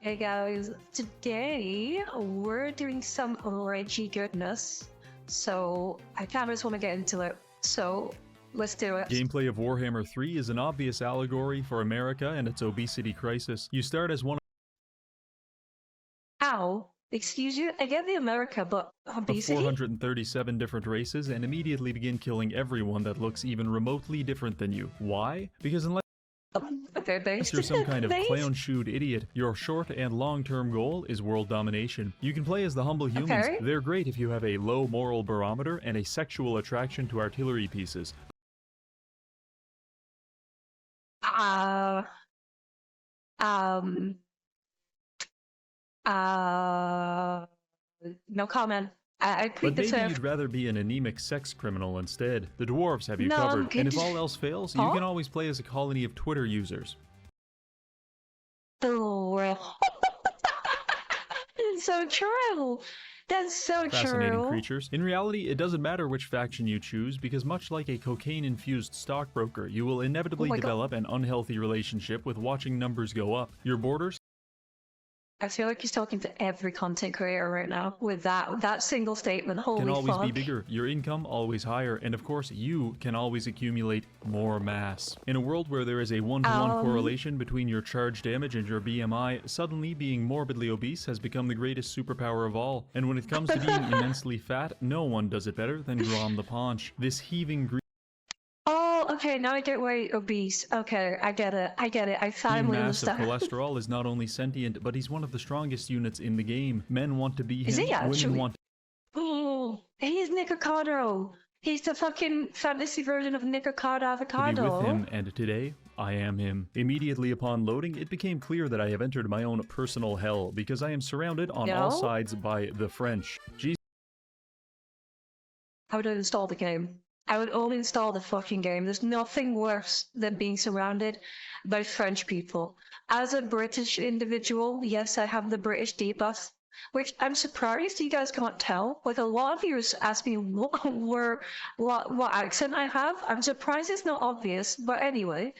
Hey guys, today we're doing some Reggie goodness, so I kind of just want to get into it, so let's do it. Gameplay of Warhammer 3 is an obvious allegory for America and its obesity crisis. You start as one Ow, excuse you, I get the America, but of obesity? 437 different races and immediately begin killing everyone that looks even remotely different than you. Why? Because unless you're some kind of clown-shoed idiot, your short and long-term goal is world domination. You can play as the humble humans. Okay. They're great if you have a low moral barometer and a sexual attraction to artillery pieces. No comment. I But this maybe you'd rather be an anemic sex criminal instead. The dwarves have you No, covered, I'm and if good. all else fails, you Huh? can always play as a colony of Twitter users. It's so true. That's so Fascinating true. creatures. In reality, it doesn't matter which faction you choose, because much like a cocaine-infused stockbroker, you will inevitably Oh my God. develop an unhealthy relationship with watching numbers go up. Your borders I feel like he's talking to every content creator right now with that single statement. Holy can always fuck. be bigger, your income always higher, and of course, you can always accumulate more mass. In a world where there is a one-to-one correlation between your charge damage and your BMI, suddenly being morbidly obese has become the greatest superpower of all. And when it comes to being immensely fat, no one does it better than Grom the Paunch. This heaving Oh, okay, now I get why you're obese. Okay, I get it. I finally mass of understand. cholesterol is not only sentient, but he's one of the strongest units in the game. Men want to be him, Is he actually? women want Oh, he's Nicocado. He's the fucking fantasy version of Nicocado to be Avocado. with him, and today, I am him. Immediately upon loading, it became clear that I have entered my own personal hell, because I am surrounded on all No? sides by the French. Jesus I would uninstall the game. I would only install the fucking game. There's nothing worse than being surrounded by French people. As a British individual, yes, I have the British debuff, which I'm surprised you guys can't tell. Like, a lot of you ask me what accent I have. I'm surprised it's not obvious, but anyway.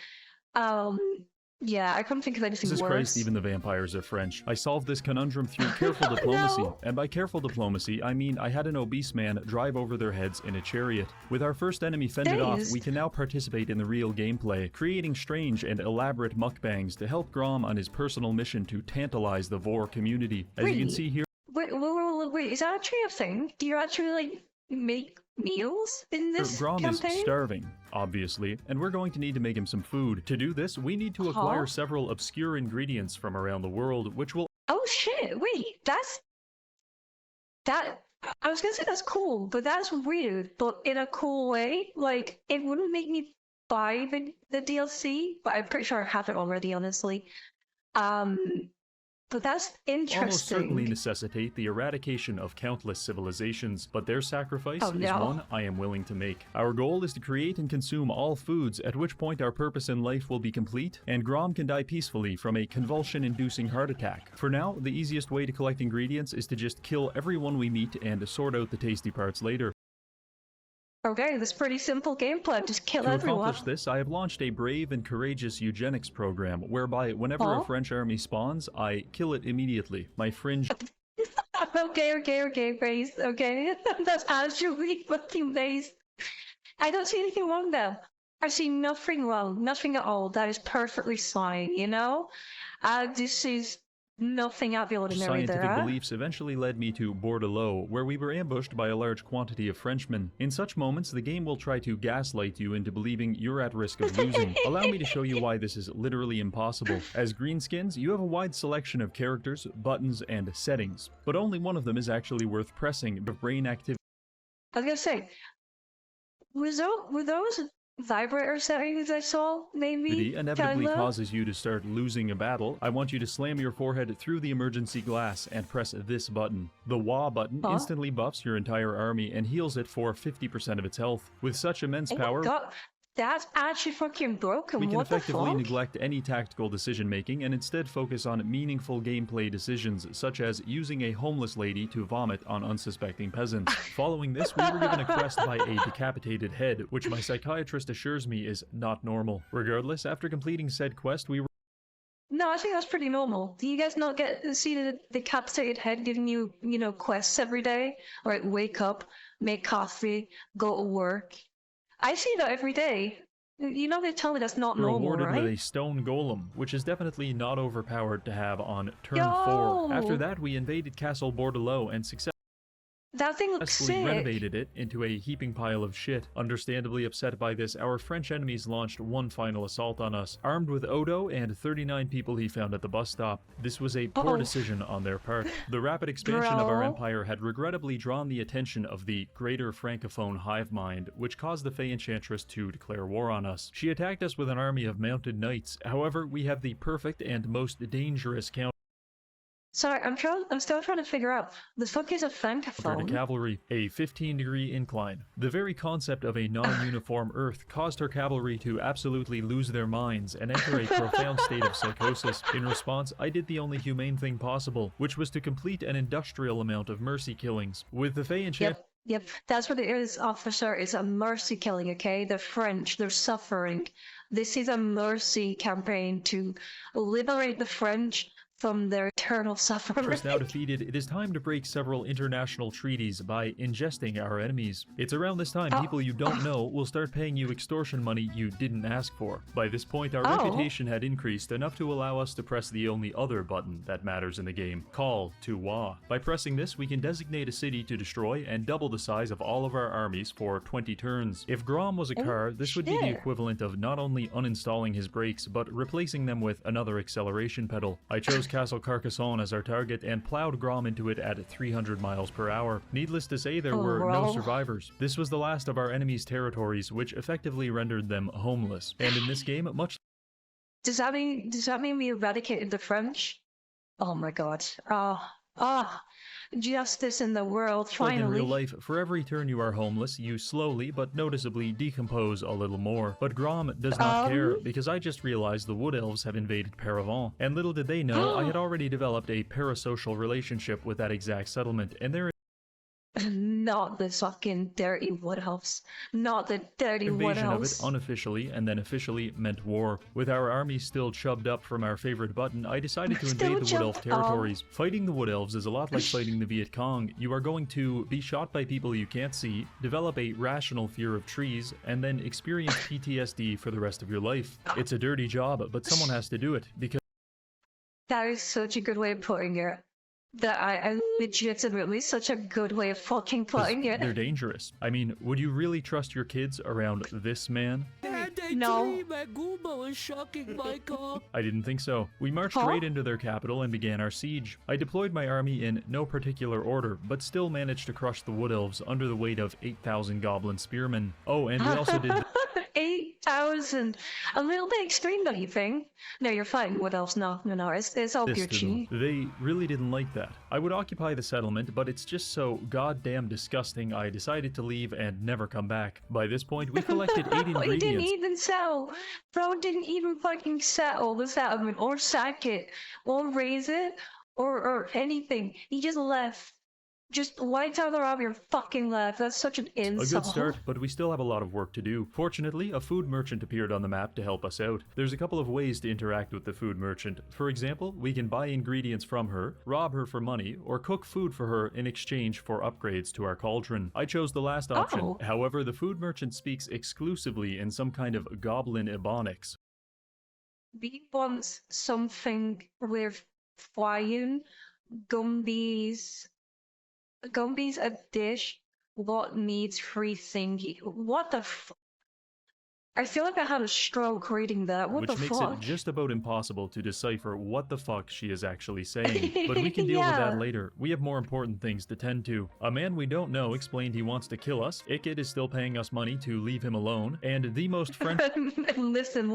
Yeah, I couldn't think of anything Christ, worse. even the vampires are French. I solved this conundrum through careful diplomacy. No. And by careful diplomacy, I mean I had an obese man drive over their heads in a chariot. With our first enemy fended off, Days. we can now participate in the real gameplay, creating strange and elaborate mukbangs to help Grom on his personal mission to tantalize the Vor community. As you can Wait. see here, Wait, is that actually a thing? Do you actually, like, make meals in this Grom campaign? is starving, obviously, and we're going to need to make him some food. To do this, we need to acquire Huh? several obscure ingredients from around the world, which will Oh shit, wait, I was gonna say that's cool, but that's weird, but in a cool way. Like, it wouldn't make me buy the DLC, but I'm pretty sure I have it already, honestly. But that's almost certainly interesting. necessitate the eradication of countless civilizations, but their sacrifice Oh, is no. one I am willing to make. Our goal is to create and consume all foods, at which point our purpose in life will be complete, and Grom can die peacefully from a convulsion-inducing heart attack. For now, the easiest way to collect ingredients is to just kill everyone we meet and sort out the tasty parts later. Okay, that's pretty simple gameplay. Just kill To everyone. accomplish this, I have launched a brave and courageous eugenics program, whereby whenever Huh? a French army spawns, I kill it immediately. My fringe Okay, base. Okay, that's actually fucking base. I don't see anything wrong there. I see nothing wrong, nothing at all. That is perfectly fine, you know? This is nothing out of the ordinary scientific there. beliefs eventually led me to Bordelot, where we were ambushed by a large quantity of Frenchmen. In such moments, the game will try to gaslight you into believing you're at risk of losing. Allow me to show you why this is literally impossible. As greenskins, you have a wide selection of characters, buttons, and settings, but only one of them is actually worth pressing. Brain activity I was gonna say, were those vibrator settings I saw, maybe? inevitably Kinda? causes you to start losing a battle. I want you to slam your forehead through the emergency glass and press this button. The Waaagh button Huh? instantly buffs your entire army and heals it for 50% of its health. With such immense Oh my power, God, that's actually fucking broken. we can What the effectively fuck? neglect any tactical decision making and instead focus on meaningful gameplay decisions, such as using a homeless lady to vomit on unsuspecting peasants. Following this, we were given a quest by a decapitated head, which my psychiatrist assures me is not normal. Regardless, after completing said quest, we were No, I think that's pretty normal. Do you guys not see the decapitated head giving you, quests every day? Or like wake up, make coffee, go to work. I see that every day. They tell me that's not We're normal, rewarded with right? a stone golem, which is definitely not overpowered to have on turn 4. Yo! After that, we invaded Castle Bordelot and That thing looks successfully sick. renovated it into a heaping pile of shit. Understandably upset by this, our French enemies launched one final assault on us, armed with Odo and 39 people he found at the bus stop. This was a poor decision on their part. The rapid expansion of our empire had regrettably drawn the attention of the Greater Francophone hive mind, which caused the Fey Enchantress to declare war on us. She attacked us with an army of mounted knights. However, we have the perfect and most dangerous counter. Sorry, I'm still trying to figure out, the fuck is a To francophone? cavalry, a 15-degree incline. The very concept of a non-uniform Earth caused her cavalry to absolutely lose their minds and enter a profound state of psychosis. In response, I did the only humane thing possible, which was to complete an industrial amount of mercy killings. With the Fey Enchantress. Yep, that's what it is, officer. It's a mercy killing, okay? The French, they're suffering. This is a mercy campaign to liberate the French from their eternal suffering. Now defeated, it is time to break several international treaties by ingesting our enemies. It's around this time people you don't know will start paying you extortion money you didn't ask for. By this point, our reputation had increased enough to allow us to press the only other button that matters in the game, Call to Waaagh. By pressing this, we can designate a city to destroy and double the size of all of our armies for 20 turns. If Grom was a car, this would be the equivalent of not only uninstalling his brakes, but replacing them with another acceleration pedal. I chose Castle Carcassonne as our target and plowed Grom into it at 300 miles per hour. Needless to say, there were no survivors. This was the last of our enemies' territories, which effectively rendered them homeless. And in this game, much... Does that mean we eradicated the French? Oh my god. Justice in the world, finally. Like in real life, for every turn you are homeless, you slowly but noticeably decompose a little more. But Grom does not care, because I just realized the Wood Elves have invaded Paravent. And little did they know, I had already developed a parasocial relationship with that exact settlement, and there Not the fucking dirty Wood Elves. Not the dirty Wood invasion of Elves. it unofficially and then officially meant war. With our army still chubbed up from our favorite button, I decided to invade the Wood Elf territories. Fighting the Wood Elves is a lot like fighting the Viet Cong. You are going to be shot by people you can't see, develop a rational fear of trees, and then experience PTSD for the rest of your life. It's a dirty job, but someone has to do it, because That is such a good way of putting it. That I legitimately such a good way of fucking putting it. they're dangerous. I mean, would you really trust your kids around this man? No. I didn't think so. We marched right into their capital and began our siege. I deployed my army in no particular order, but still managed to crush the Wood Elves under the weight of 8,000 goblin spearmen. Oh, and we also did... 8,000. A little bit extreme, don't you think? No, you're fine. Wood Elves, no, it's all this to Gucci. them. They really didn't like that. I would occupy the settlement, but it's just so goddamn disgusting I decided to leave and never come back. By this point, we collected 8 ingredients. He didn't even settle. Bro didn't even fucking settle the settlement, or sack it, or raise it, or anything. He just left. Just wiped out their army and fucking left. That's such an insult. A good start, but we still have a lot of work to do. Fortunately, a food merchant appeared on the map to help us out. There's a couple of ways to interact with the food merchant. For example, we can buy ingredients from her, rob her for money, or cook food for her in exchange for upgrades to our cauldron. I chose the last option. However, the food merchant speaks exclusively in some kind of goblin ebonics. We want something with flying, Gumby's a dish. What needs free thingy? What the f? I feel like I had a stroke reading that. What the fuck? Which makes it just about impossible to decipher what the fuck she is actually saying. But we can deal with that later. We have more important things to tend to. A man we don't know explained he wants to kill us. Ikit is still paying us money to leave him alone. And the most friend- Listen.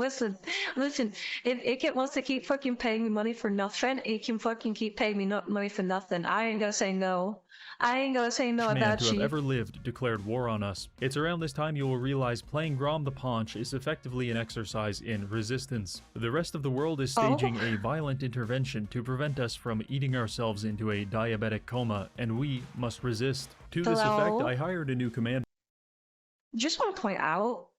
If Ikit wants to keep fucking paying me money for nothing, he can fucking keep paying me money for nothing. I ain't gonna say no. I ain't gonna say no about you. Man to have ever lived declared war on us. It's around this time you will realize playing Grom the Paunch is effectively an exercise in resistance. The rest of the world is staging a violent intervention to prevent us from eating ourselves into a diabetic coma, and we must resist. To this effect, I hired a new commander. Just want to point out,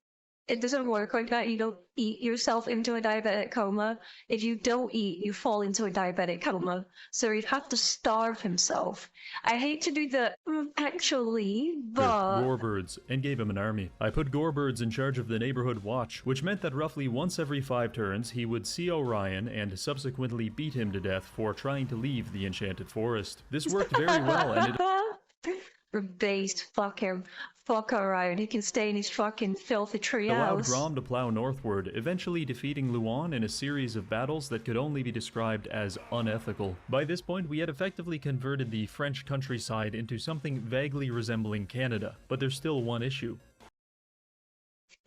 It doesn't work like that. You don't eat yourself into a diabetic coma. If you don't eat, you fall into a diabetic coma. So he'd have to starve himself. I hate to do the actually, but Gorebirds, and gave him an army. I put Gorebirds in charge of the neighborhood watch, which meant that roughly once every 5 turns he would see Orion and subsequently beat him to death for trying to leave the enchanted forest. This worked very well, and it based, fuck him. Fuck Orion, he can stay in his fucking filthy allowed treehouse. Grom to plow northward, eventually defeating Luan in a series of battles that could only be described as unethical. By this point, we had effectively converted the French countryside into something vaguely resembling Canada, but there's still one issue.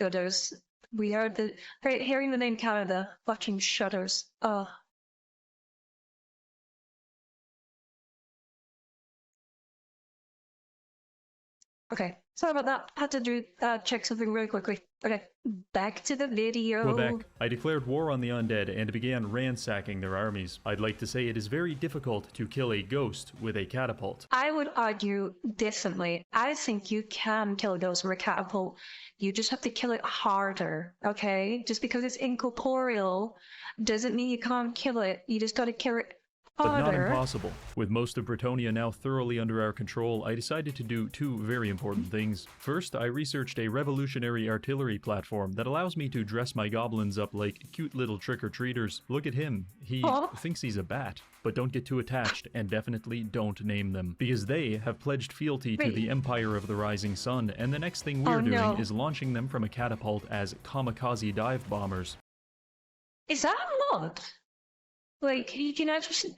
Shudders. We heard the hearing the name Canada, fucking shudders. Ugh. Okay, sorry about that. Had to do check something really quickly. Okay, back to the video. Quebec. I declared war on the undead and began ransacking their armies. I'd like to say it is very difficult to kill a ghost with a catapult. I would argue differently. I think you can kill a ghost with a catapult. You just have to kill it harder, okay? Just because it's incorporeal doesn't mean you can't kill it. You just gotta kill it But not harder. impossible. With most of Bretonia now thoroughly under our control, I decided to do 2 very important things. First, I researched a revolutionary artillery platform that allows me to dress my goblins up like cute little trick-or-treaters. Look at him. He thinks he's a bat. But don't get too attached, and definitely don't name them. Because they have pledged fealty to the Empire of the Rising Sun, and the next thing we're doing is launching them from a catapult as Kamikaze dive bombers. Is that a mod? Like, you can actually...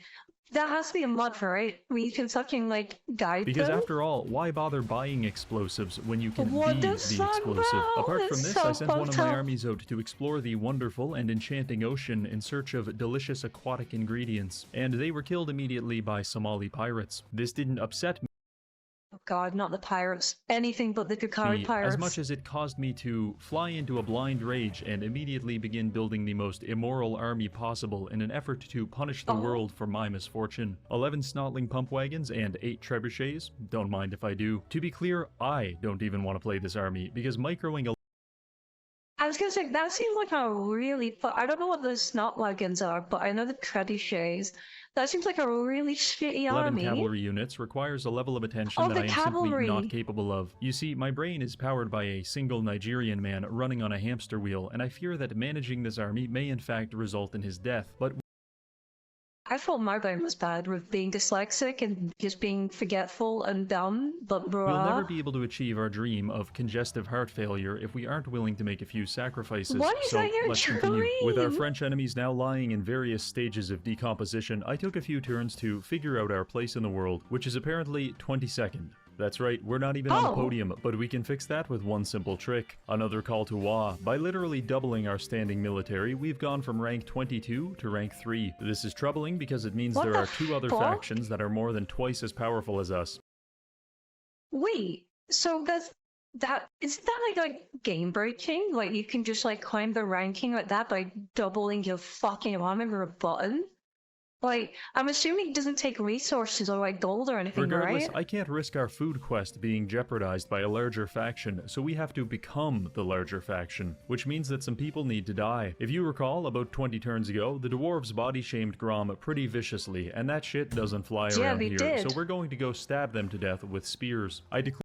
That has to be a mod, right? Where you can fucking, like, guide Because them? after all, why bother buying explosives when you can What be the the sun explosive? bro? Apart from That's this, so I sent one of fucked my up. armies out to explore the wonderful and enchanting ocean in search of delicious aquatic ingredients, and they were killed immediately by Somali pirates. This didn't upset me Oh god, not the pirates. Anything but the Kukari pirates. as much as it caused me to fly into a blind rage and immediately begin building the most immoral army possible in an effort to punish the world for my misfortune. 11 snotling pump wagons and 8 trebuchets? Don't mind if I do. To be clear, I don't even want to play this army, because microing I was gonna say, that seems like a really I don't know what the snot wagons are, but I know the trebuchets. That seems like a really shitty 11 army. cavalry units requires a level of attention Oh, that the I am simply cavalry. not capable of. You see, my brain is powered by a single Nigerian man running on a hamster wheel, and I fear that managing this army may in fact result in his death, but I thought my brain was bad with being dyslexic and just being forgetful and dumb, but bruh. we'll never be able to achieve our dream of congestive heart failure if we aren't willing to make a few sacrifices. What is So that your let's continue. With our dream? French enemies now lying in various stages of decomposition, I took a few turns to figure out our place in the world, which is apparently 22nd. That's right, we're not even on the podium, but we can fix that with one simple trick. Another call to Waaagh. By literally doubling our standing military, we've gone from rank 22 to rank 3. This is troubling because it means What there the are 2 other fuck? factions that are more than twice as powerful as us. Wait, so isn't that like game breaking? Like you can just like climb the ranking like that by doubling your fucking armor with a button? Like, I'm assuming it doesn't take resources or like gold or anything, Regardless, right? I can't risk our food quest being jeopardized by a larger faction, so we have to become the larger faction, which means that some people need to die. If you recall, about 20 turns ago, the dwarves body-shamed Grom pretty viciously, and that shit doesn't fly around they here, did. so we're going to go stab them to death with spears. I declared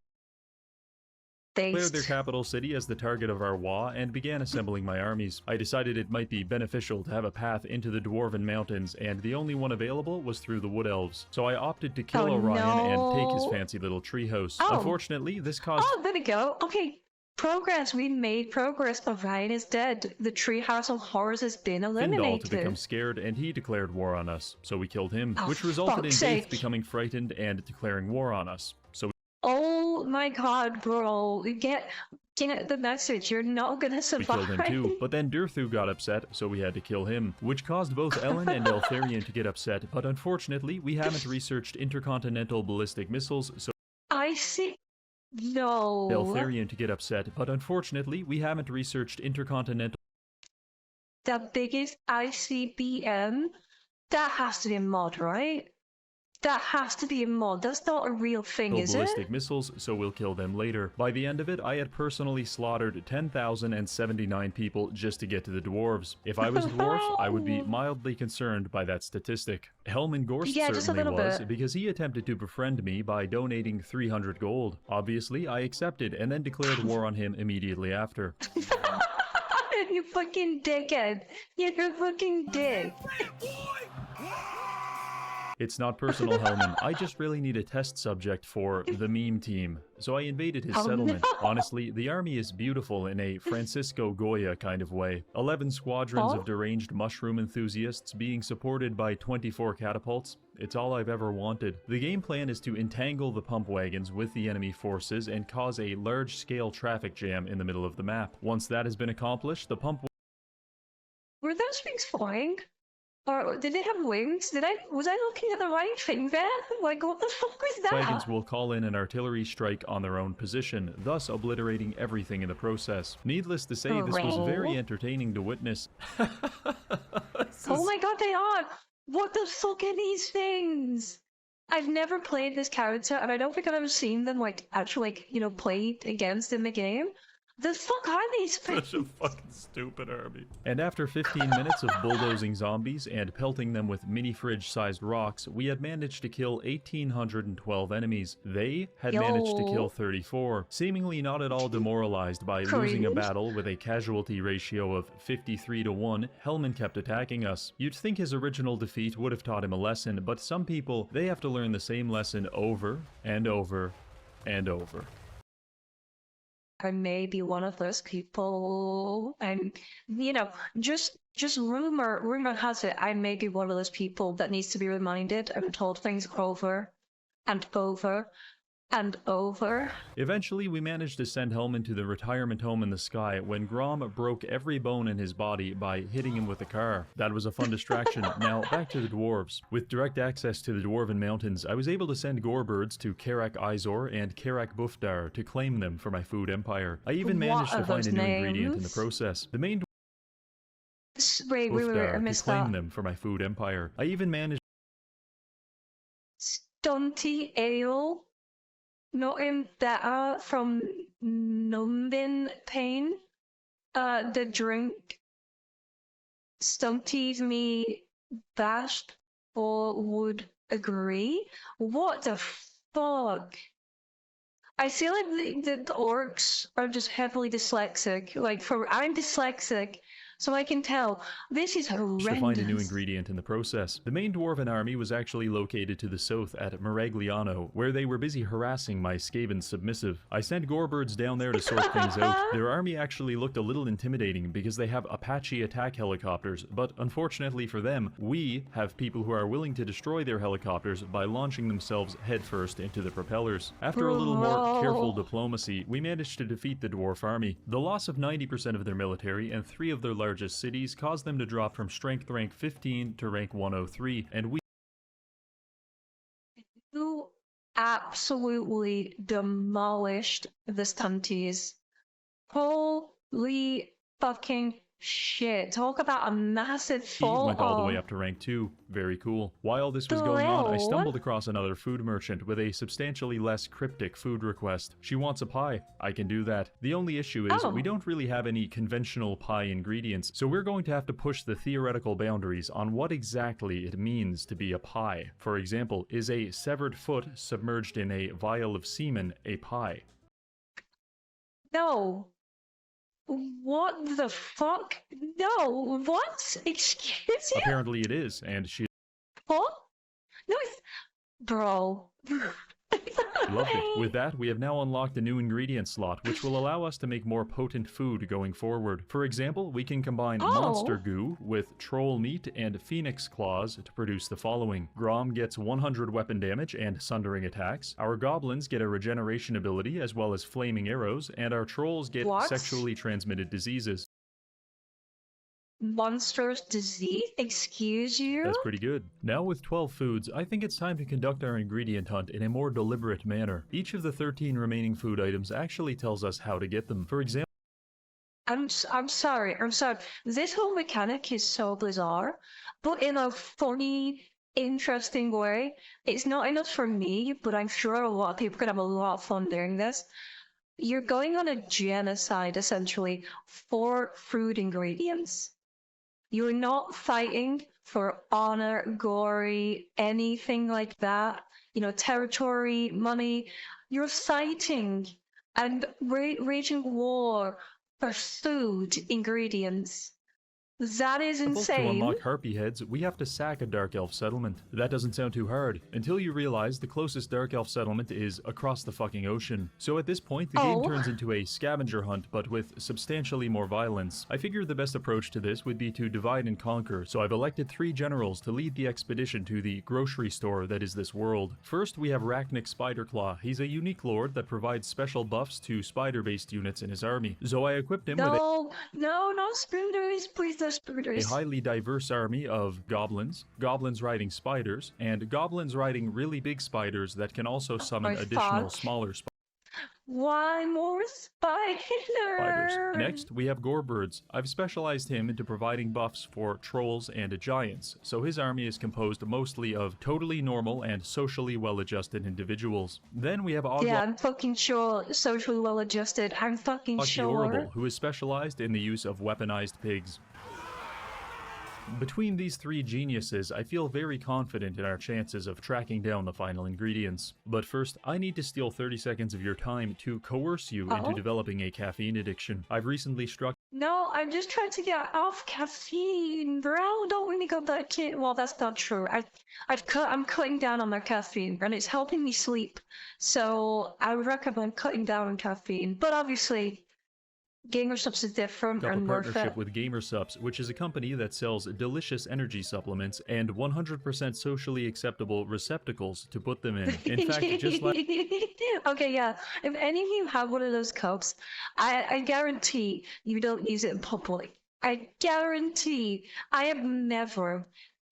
Based. their capital city as the target of our Waaagh and began assembling my armies. I decided it might be beneficial to have a path into the Dwarven mountains, and the only one available was through the Wood Elves. So I opted to kill Oh, Orion and take his no. fancy little treehouse. Oh. Unfortunately, this caused Oh, there we go. Okay, progress. We made progress. Orion is dead. The treehouse of horrors has been Findal to eliminated. become scared, and he declared war on us. So we killed him, Oh, which resulted in fuck's Daith sake. becoming frightened and declaring war on us. So Oh my god, bro. Get the message. You're not gonna we survive. killed him too, but then Durthu got upset, so we had to kill him, which caused both Ellen and Eltharion to get upset, but unfortunately, we haven't researched intercontinental ballistic missiles, so I see. No. Eltharion to get upset, but unfortunately, we haven't researched intercontinental The biggest ICBM? That has to be a mod, right? That has to be a mod. That's not a real thing, is ballistic it? missiles, so we'll kill them later. By the end of it, I had personally slaughtered 10,079 people just to get to the dwarves. If I was a dwarf, I would be mildly concerned by that statistic. Helman Gorst Yeah, just a certainly little was, bit. because he attempted to befriend me by donating 300 gold. Obviously, I accepted and then declared war on him immediately after. You fucking dickhead. You're a fucking dick. It's not personal, Hellman. I just really need a test subject for the meme team. So I invaded his settlement. No. Honestly, the army is beautiful in a Francisco Goya kind of way. 11 squadrons of deranged mushroom enthusiasts being supported by 24 catapults. It's all I've ever wanted. The game plan is to entangle the pump wagons with the enemy forces and cause a large-scale traffic jam in the middle of the map. Once that has been accomplished, the pump... Were those things flying? Or did they have wings? Was I looking at the right thing there? Like, what the fuck was that? wagons will call in an artillery strike on their own position, thus obliterating everything in the process. Needless to say, this was very entertaining to witness. Oh my god, they are! What the fuck are these things? I've never played this character, and I don't think I've ever seen them, like, actually, like, you know, played against in the game. The fuck are these things? Such a fucking stupid army. And after 15 minutes of bulldozing zombies and pelting them with mini fridge-sized rocks, we had managed to kill 1,812 enemies. They had managed to kill 34, seemingly not at all demoralized by losing a battle with a casualty ratio of 53 to 1. Hellman kept attacking us. You'd think his original defeat would have taught him a lesson, but some people, they have to learn the same lesson over and over and over. I may be one of those people, and you know, just rumor has it I may be one of those people that needs to be reminded and told things over and over and over. Eventually, we managed to send Hellman to the retirement home in the sky when Grom broke every bone in his body by hitting him with a car. That was a fun distraction. Now, back to the dwarves. With direct access to the Dwarven mountains, I was able to send Gorebirds to Karak Izor and Karak Bufdar to claim them for my food empire. I even managed to find a new ingredient in the process. The main Wait, I missed to claim that. them for my food empire. I even managed Stunty ale. Nothing better from numbing pain. The drink stunties me bashed or would agree. What the fuck? I feel like the orcs are just heavily dyslexic. Like, I'm dyslexic, so I can tell. This is horrendous. To find a new ingredient in the process. The main Dwarven army was actually located to the south at Maragliano, where they were busy harassing my Skaven submissive. I sent Gorebirds down there to sort things out. Their army actually looked a little intimidating because they have Apache attack helicopters, but unfortunately for them, we have people who are willing to destroy their helicopters by launching themselves headfirst into the propellers. After a little more careful diplomacy, we managed to defeat the dwarf army. The loss of 90% of their military and 3 of their largest cities caused them to drop from strength rank 15 to rank 103, and we absolutely demolished the stunties. Holy fucking shit. Talk about a massive fall went all the way up to rank 2. Very cool. While this was going on, I stumbled across another food merchant with a substantially less cryptic food request. She wants a pie. I can do that. The only issue is we don't really have any conventional pie ingredients, so we're going to have to push the theoretical boundaries on what exactly it means to be a pie. For example, is a severed foot submerged in a vial of semen a pie? No. What the fuck? No, what? Excuse you? Apparently it is, and she... What? No, bro. Lovely. With that, we have now unlocked a new ingredient slot, which will allow us to make more potent food going forward. For example, we can combine monster goo with troll meat and phoenix claws to produce the following. Grom gets 100 weapon damage and sundering attacks. Our goblins get a regeneration ability as well as flaming arrows, and our trolls get sexually transmitted diseases. Monstrous disease? Excuse you? That's pretty good. Now with 12 foods, I think it's time to conduct our ingredient hunt in a more deliberate manner. Each of the 13 remaining food items actually tells us how to get them. For example... I'm sorry. This whole mechanic is so bizarre, but in a funny, interesting way. It's not enough for me, but I'm sure a lot of people could have a lot of fun doing this. You're going on a genocide, essentially, for food ingredients. You're not fighting for honor, glory, anything like that. You know, territory, money. You're fighting and waging war for food ingredients. That is To insane. unlock Harpy Heads, we have to sack a Dark Elf settlement. That doesn't sound too hard, until you realize the closest Dark Elf settlement is across the fucking ocean. So at this point, the game turns into a scavenger hunt, but with substantially more violence. I figured the best approach to this would be to divide and conquer, so I've elected 3 generals to lead the expedition to the grocery store that is this world. First, we have Rachnic Spiderclaw. He's a unique lord that provides special buffs to spider-based units in his army. So I equipped him with no spiders, please no spiders. a highly diverse army of goblins, goblins riding spiders, and goblins riding really big spiders that can also summon additional smaller spiders. Why more spiders? Next, we have Gorebirds. I've specialized him into providing buffs for trolls and giants, so his army is composed mostly of totally normal and socially well-adjusted individuals. Then we have Yeah, I'm fucking sure socially well-adjusted. I'm fucking sure. who is specialized in the use of weaponized pigs. Between these 3 geniuses, I feel very confident in our chances of tracking down the final ingredients. But first, I need to steal 30 seconds of your time to coerce you into developing a caffeine addiction. I've recently struck... No, I'm just trying to get off caffeine, bro. Don't really go that kid. Well, that's not true. I'm cutting down on my caffeine, and it's helping me sleep. So I would recommend cutting down on caffeine. But obviously, GamerSupps is different and more partnership with GamerSupps, which is a company that sells delicious energy supplements and 100% socially acceptable receptacles to put them in. In fact, just like... Okay, yeah. If any of you have one of those cups, I guarantee you don't use it in public. I guarantee. I have never,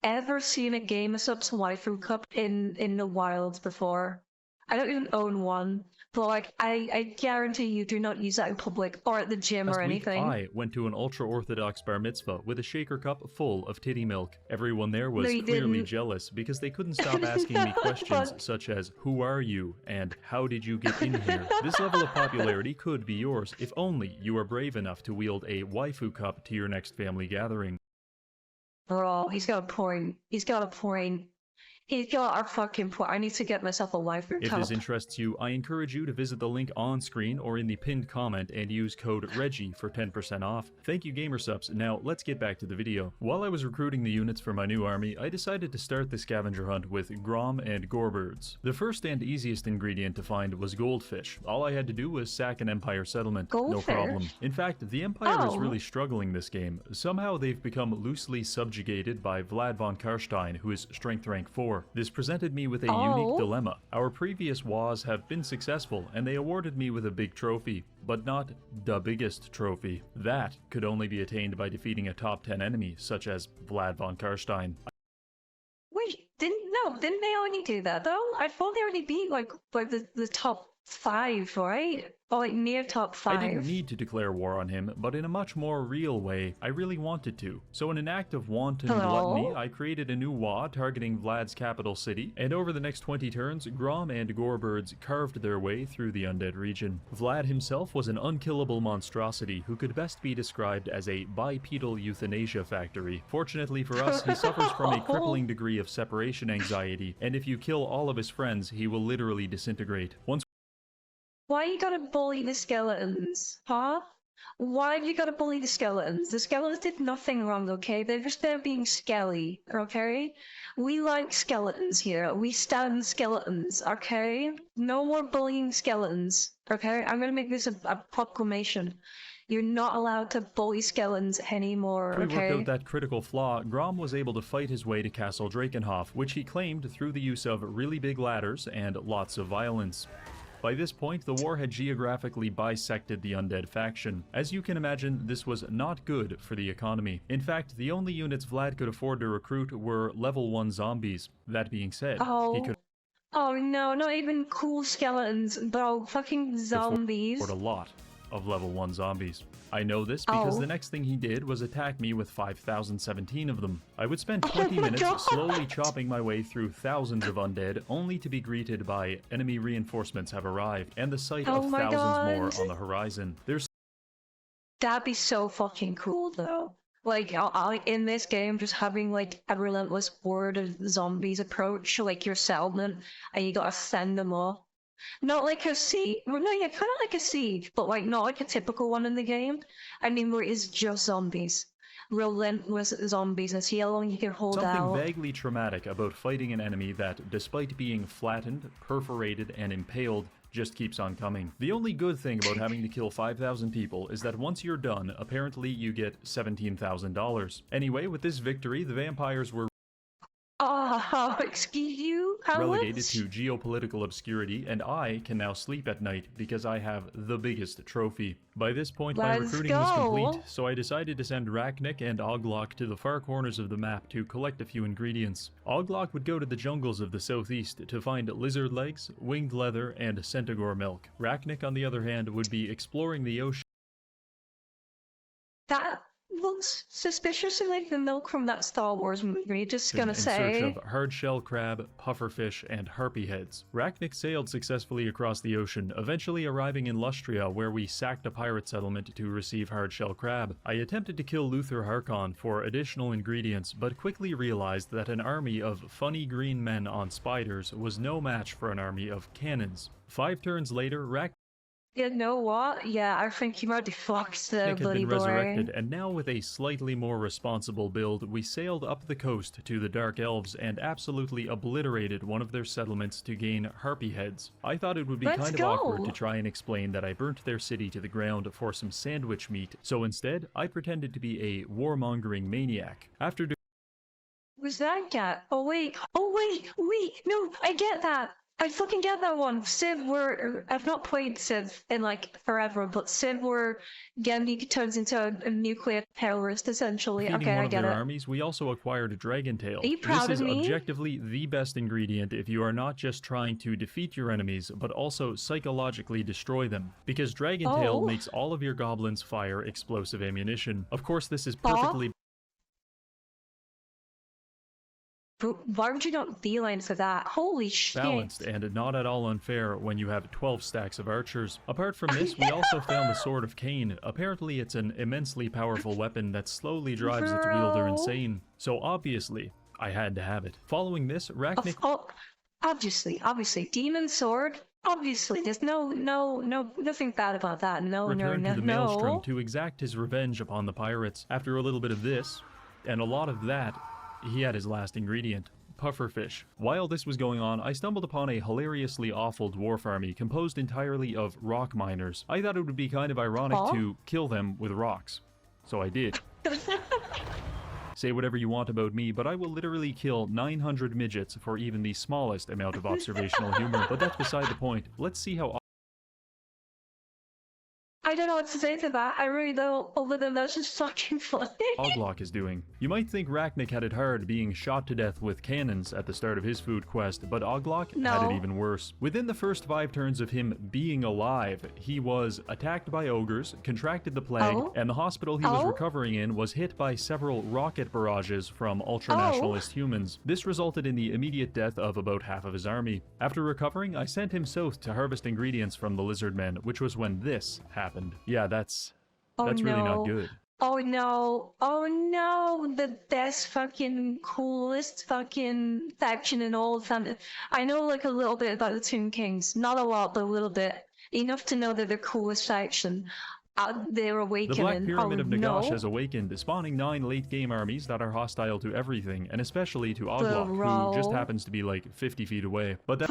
ever seen a GamerSupps waifu cup in the wilds before. I don't even own one. But like, I guarantee you do not use that in public or at the gym or anything. I went to an ultra-orthodox bar mitzvah with a shaker cup full of titty milk. Everyone there was clearly jealous because they couldn't stop asking me questions such as, who are you? And how did you get in here? This level of popularity could be yours if only you are brave enough to wield a waifu cup to your next family gathering. Bro, he's got a point. He's got a point. He's got our fucking point. I need to get myself a waifu If cup. this interests you, I encourage you to visit the link on screen or in the pinned comment and use code Reggie for 10% off. Thank you, GamerSupps. Now, let's get back to the video. While I was recruiting the units for my new army, I decided to start the scavenger hunt with Grom and Gorebirds. The first and easiest ingredient to find was goldfish. All I had to do was sack an Empire settlement. Goldfish? No problem. In fact, the Empire is really struggling this game. Somehow they've become loosely subjugated by Vlad von Karstein, who is strength rank 4. This presented me with a unique dilemma. Our previous Waaghs have been successful, and they awarded me with a big trophy, but not the biggest trophy. That could only be attained by defeating a top 10 enemy, such as Vlad von Karstein. Wait, didn't they already do that though? I thought they already beat like the top 5, right? Or like near top 5. I didn't need to declare war on him, but in a much more real way, I really wanted to. So in an act of wanton gluttony, I created a new Waaagh targeting Vlad's capital city, and over the next 20 turns, Grom and Gorebirds carved their way through the undead region. Vlad himself was an unkillable monstrosity who could best be described as a bipedal euthanasia factory. Fortunately for us, he suffers from a crippling degree of separation anxiety, and if you kill all of his friends, he will literally disintegrate. Why you gotta bully the skeletons, huh? Why have you gotta bully the skeletons? The skeletons did nothing wrong, okay? They're just there being skelly, okay? We like skeletons here. We stand skeletons, okay? No more bullying skeletons, okay? I'm gonna make this a proclamation. You're not allowed to bully skeletons anymore, okay? To work out that critical flaw, Grom was able to fight his way to Castle Drakenhof, which he claimed through the use of really big ladders and lots of violence. By this point, the war had geographically bisected the undead faction. As you can imagine, this was not good for the economy. In fact, the only units Vlad could afford to recruit were level 1 zombies. That being said, he could Oh no, not even cool skeletons, bro, fucking zombies. afford a lot. of level 1 zombies. I know this because Oh. the next thing he did was attack me with 5,017 of them. I would spend 20 my minutes God. slowly chopping my way through thousands of undead, only to be greeted by enemy reinforcements have arrived, and the sight Oh of my thousands more God. on the horizon. There's That'd be so fucking cool, though. Like, in this game, just having, like, a relentless horde of zombies approach, like, your settlement, and you gotta send them off. Not like a siege. Well, no, yeah, kind of like a siege, but, like, not like a typical one in the game. I mean, where it's just zombies. Relentless zombies, and see how long you can hold something out. vaguely traumatic about fighting an enemy that, despite being flattened, perforated, and impaled, just keeps on coming. The only good thing about having to kill 5,000 people is that once you're done, apparently you get $17,000. Anyway, with this victory, the vampires were Oh, excuse you? How relegated much? to geopolitical obscurity, and I can now sleep at night because I have the biggest trophy. By this point, my Let's recruiting was complete, go. so I decided to send Rachnik and Oglock to the far corners of the map to collect a few ingredients. Oglock would go to the jungles of the southeast to find lizard legs, winged leather, and centaur milk. Rachnik, on the other hand, would be exploring the ocean. That looks suspiciously like the milk from that Star Wars movie, just gonna in say. search of hard-shell crab, pufferfish, and harpy heads. Rachnik sailed successfully across the ocean, eventually arriving in Lustria, where we sacked a pirate settlement to receive hard-shell crab. I attempted to kill Luther Harkon for additional ingredients, but quickly realized that an army of funny green men on spiders was no match for an army of cannons. 5 turns later, Rachnik You know what? Yeah, I think you already fucked the had bloody been boy. resurrected, and now with a slightly more responsible build, we sailed up the coast to the Dark Elves and absolutely obliterated one of their settlements to gain harpy heads. I thought it would be Let's kind of go. awkward to try and explain that I burnt their city to the ground for some sandwich meat, so instead, I pretended to be a warmongering maniac. After Was that cat? Oh wait, no, I get that. I fucking get that one. Civ where I've not played Civ in like forever, but Civ where Gendy turns into a nuclear terrorist essentially. defeating Okay, one I of get their it. armies, we also acquired a dragon tail. Are you proud This is of me? objectively the best ingredient if you are not just trying to defeat your enemies, but also psychologically destroy them. Because dragon tail Oh. makes all of your goblins fire explosive ammunition. Of course, this is perfectly But why would you not beeline for that? Holy shit. balanced and not at all unfair when you have 12 stacks of archers. Apart from this, we also found the Sword of Cain. Apparently it's an immensely powerful weapon that slowly drives its wielder Bro. insane. So obviously, I had to have it. Following this, Rachnik Obviously, demon sword. Obviously, there's nothing bad about that. No, returned to the Maelstrom no. to exact his revenge upon the pirates. After a little bit of this, and a lot of that, he had his last ingredient. Pufferfish. While this was going on, I stumbled upon a hilariously awful dwarf army composed entirely of rock miners. I thought it would be kind of ironic Aw. to kill them with rocks. So I did. Say whatever you want about me, but I will literally kill 900 midgets for even the smallest amount of observational humor. But that's beside the point. Let's see how I don't know what to say to that. I really don't. Other than that's just fucking funny. Oglock is doing. You might think Rachnik had it hard being shot to death with cannons at the start of his food quest, but Oglock had No. it even worse. Within the first 5 turns of him being alive, he was attacked by ogres, contracted the plague, Oh. and the hospital he was Oh. recovering in was hit by several rocket barrages from ultra-nationalist humans. This resulted in the immediate death of about half of his army. After recovering, I sent him south to harvest ingredients from the lizard men, which was when this happened. Yeah, that's really not good. Oh no. The best fucking coolest fucking faction in all of them. I know like a little bit about the Tomb Kings. Not a lot, but a little bit. Enough to know they're the coolest faction. They're The awakening. Black Pyramid of Nagash no. has awakened, spawning 9 late-game armies that are hostile to everything, and especially to Oglock, who just Bro. happens to be like 50 feet away. But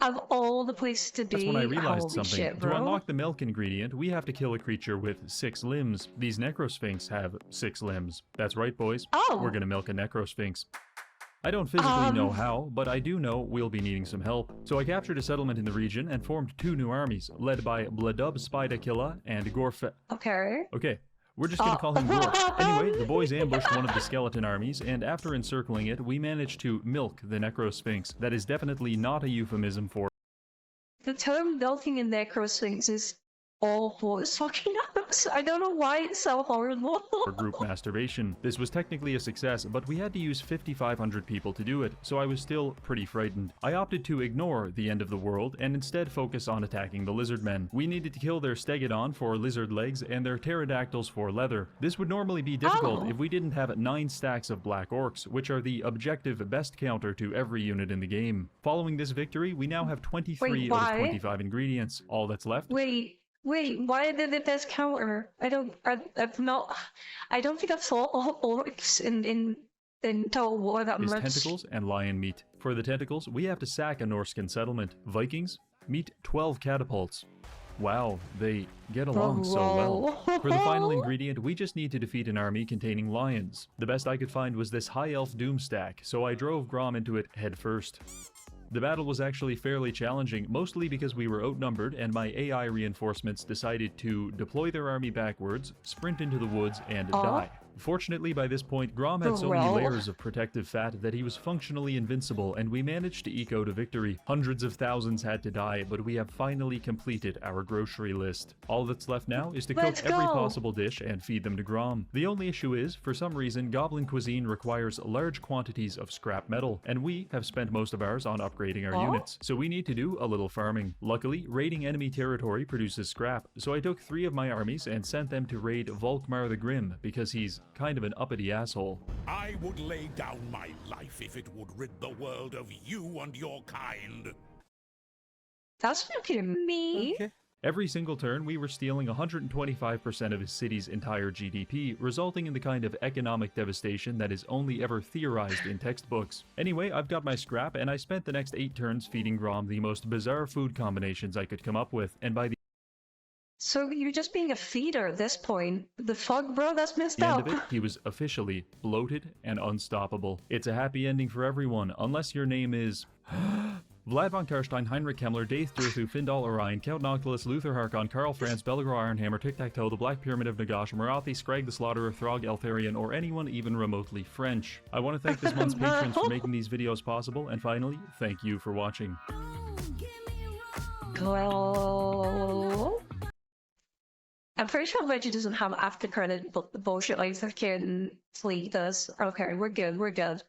Of all the places to be. that's when I realized holy something. Shit, To bro. unlock the milk ingredient, we have to kill a creature with 6 limbs. These Necrosphinx have 6 limbs. That's right, boys. Oh. We're gonna milk a Necrosphinx. I don't physically know Um. how, but I do know we'll be needing some help. So I captured a settlement in the region and formed 2 new armies, led by Bladub Spidakilla and Gorfe. Okay. Okay, we're just gonna call him Gorf. Anyway, the boys ambushed one of the skeleton armies, and after encircling it, we managed to milk the Necrosphinx. That is definitely not a euphemism for The term milking in Necrosphinx is awful. It's fucking I don't know why it's so horrible. for group masturbation. This was technically a success, but we had to use 5,500 people to do it, so I was still pretty frightened. I opted to ignore the end of the world and instead focus on attacking the lizard men. We needed to kill their Stegadon for lizard legs and their pterodactyls for leather. This would normally be difficult if we didn't have 9 stacks of black orcs, which are the objective best counter to every unit in the game. Following this victory, we now have 23 out of 25 ingredients. All that's left. Wait, why did it best counter? I don't think I've thought of orcs in Total War that is much. Tentacles and lion meat. For the tentacles, we have to sack a Norscan settlement. Vikings meet 12 catapults. Wow, they get along so well. For the final ingredient, we just need to defeat an army containing lions. The best I could find was this high elf doom stack, so I drove Grom into it head first. The battle was actually fairly challenging, mostly because we were outnumbered and my AI reinforcements decided to deploy their army backwards, sprint into the woods, and die. Fortunately, by this point, Grom had so many layers of protective fat that he was functionally invincible, and we managed to eke out a victory. Hundreds of thousands had to die, but we have finally completed our grocery list. All that's left now is to cook every possible dish and feed them to Grom. The only issue is, for some reason, goblin cuisine requires large quantities of scrap metal, and we have spent most of ours on upgrading our units, so we need to do a little farming. Luckily, raiding enemy territory produces scrap, so I took 3 of my armies and sent them to raid Volkmar the Grim, because he's kind of an uppity asshole. I would lay down my life if it would rid the world of you and your kind. That's fucking me. Okay. Every single turn, we were stealing 125% of his city's entire GDP, resulting in the kind of economic devastation that is only ever theorized in textbooks. Anyway, I've got my scrap, and I spent the next 8 turns feeding Grom the most bizarre food combinations I could come up with, and by the So you're just being a feeder at this point. The fuck, bro? That's messed end up. of it, he was officially bloated and unstoppable. It's a happy ending for everyone, unless your name is... Vlad von Karstein, Heinrich Kemmler, Daith Durthu, Findal Orion, Count Noctilus, Luther Harkon, Karl Franz, Belgro Ironhammer, Tic-Tac-Toe, the Black Pyramid of Nagash, Marathi, Scrag the Slaughterer, Throg Eltharion, or anyone even remotely French. I want to thank this month's patrons for making these videos possible, and finally, thank you for watching. Well, I'm pretty sure Reggie doesn't have after credit, but the bullshit like the kid and Flea does. Okay, we're good. We're good.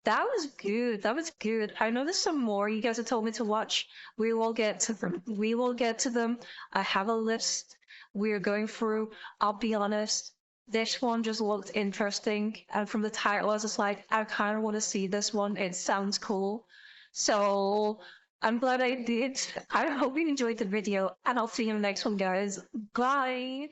That was good. That was good. I know there's some more you guys have told me to watch. We will get to them. We will get to them. I have a list we're going through. I'll be honest. This one just looked interesting, and from the title, I was just like, I kind of want to see this one. It sounds cool. So I'm glad I did. I hope you enjoyed the video, and I'll see you in the next one, guys. Bye!